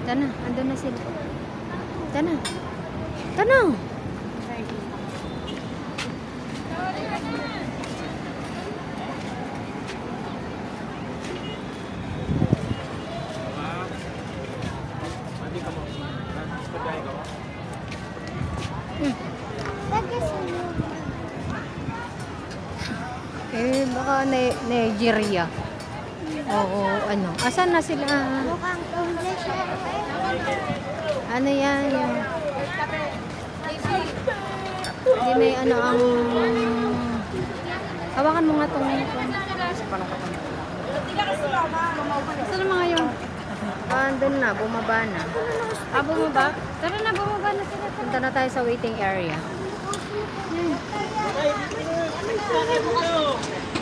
Tana, andun na sila. Tana. Tana. Baka Nigeria. Oo, ano. Asan na sila? Mukhang English siya. Ano yan? Yung... Hindi na yung ano ang... Hawakan mo nga itong... Saan na mga yung... andun na, bumaba na. Bumaba? Tara na, bumaba na sila. Punta na tayo sa waiting area.